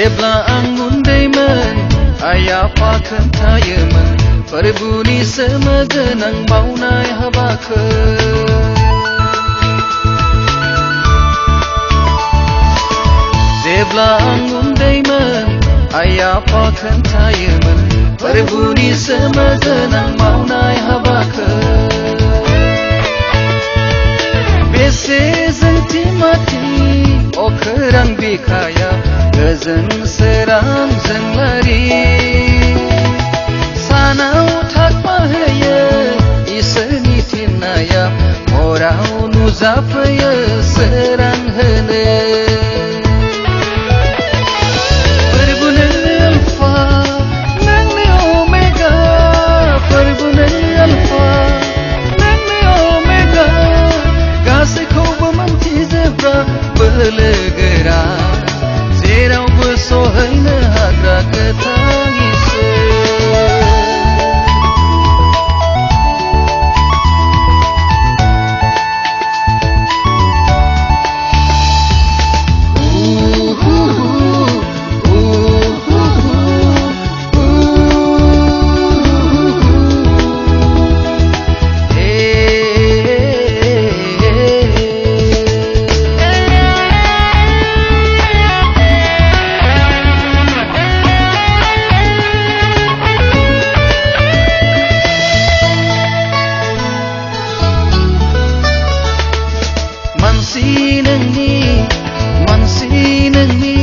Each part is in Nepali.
जेब्ला आं उन्दैमोन आइ आफा खोन्थायोमोन फोरबुनि सोमोगोनां मावनाय हाबाखौ जेब्ला आं उन्दैमोन आइ आफा खोन्थायोमोन फोरबुनि सोमोगोनां मावनाय हाबाखौ बेसे जोंथि माथि अखोरां बिखाया गोजोन सोरां जोंलारि सानाव थाखमा होयो इसोरनि थिननाया हराव नुजाफैयो सोरां होनो फोरबुनो अल्फा नोंनो अमेगा फोरबुनो अल्फा नोंनो अमेगा गासैखौबो मोनथिजोबग्रा बोलो गोरा जेरावबो सहैनो हाग्रा गोथां इसोर मानसि नोंनि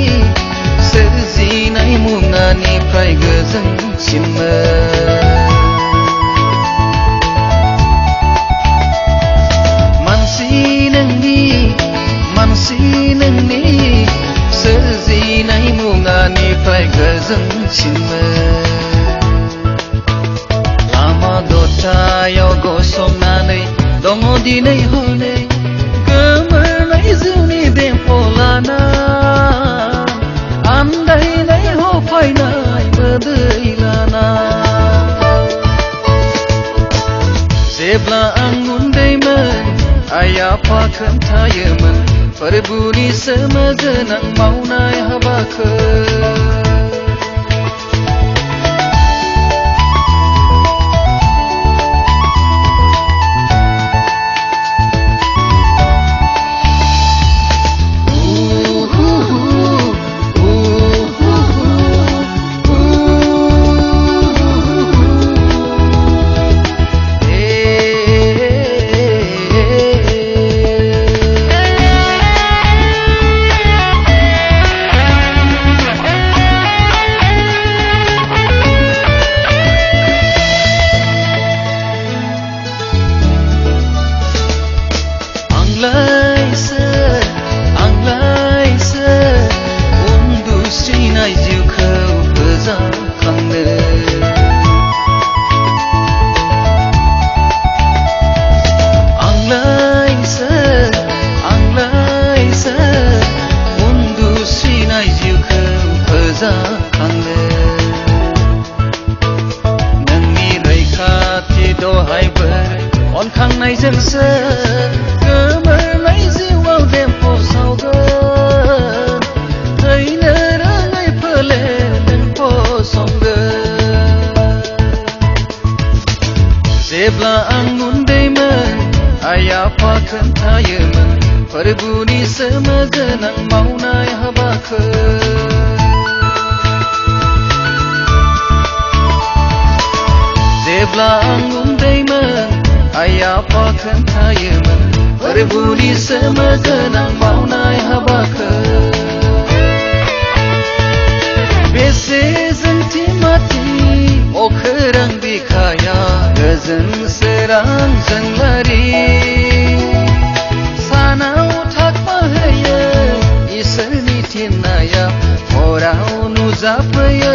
सोरजिनाय मुङानिफ्राय गोजोंसिनमोन मानसि नोंनि सोरजिनाय मुङानिफ्राय गोजोंसिनमोन लामा दथायाव गसंनानै दङ दिनै हनै गोमोरनाय जिउनि देंखो लाना आन्दायनाय होफायनाय मोदै लाना जेब्ला आं उन्दैमोन आइ आफा खोन्थायोमोन फोरबुनि सोमोगोनां मावनाय हाबाखौ आंलायसो उन्दुस्रिनाय जिउखौ फोजाखांनो आंलायसो उन्दुस्रिनाय जिउखौ फोजाखांनो नोंनि रैखाथि दहायबो अनखांनायजोंसो गोमोरनाय जिउआव देंखो सावगोन थैनो रोङै फोलेर नों फसंगोन जेब्ला आं उन्दैमोन आइ आफा खोन्थायोमोन फोरबुनि सोमोगोनां मावनाय हाबाखौ जेब्ला आं उन्दैमोन आइ आफा खोन्थायोमोन फोरबुनि सोमोगोनां मावनाय हाबाखौ बेसे जोंथि माथि अखोरां बिखाया गोजोन सोरां जोंलारि सानाव थाखमा होयो इसोरनि थिननाया हराव नुजाफैयो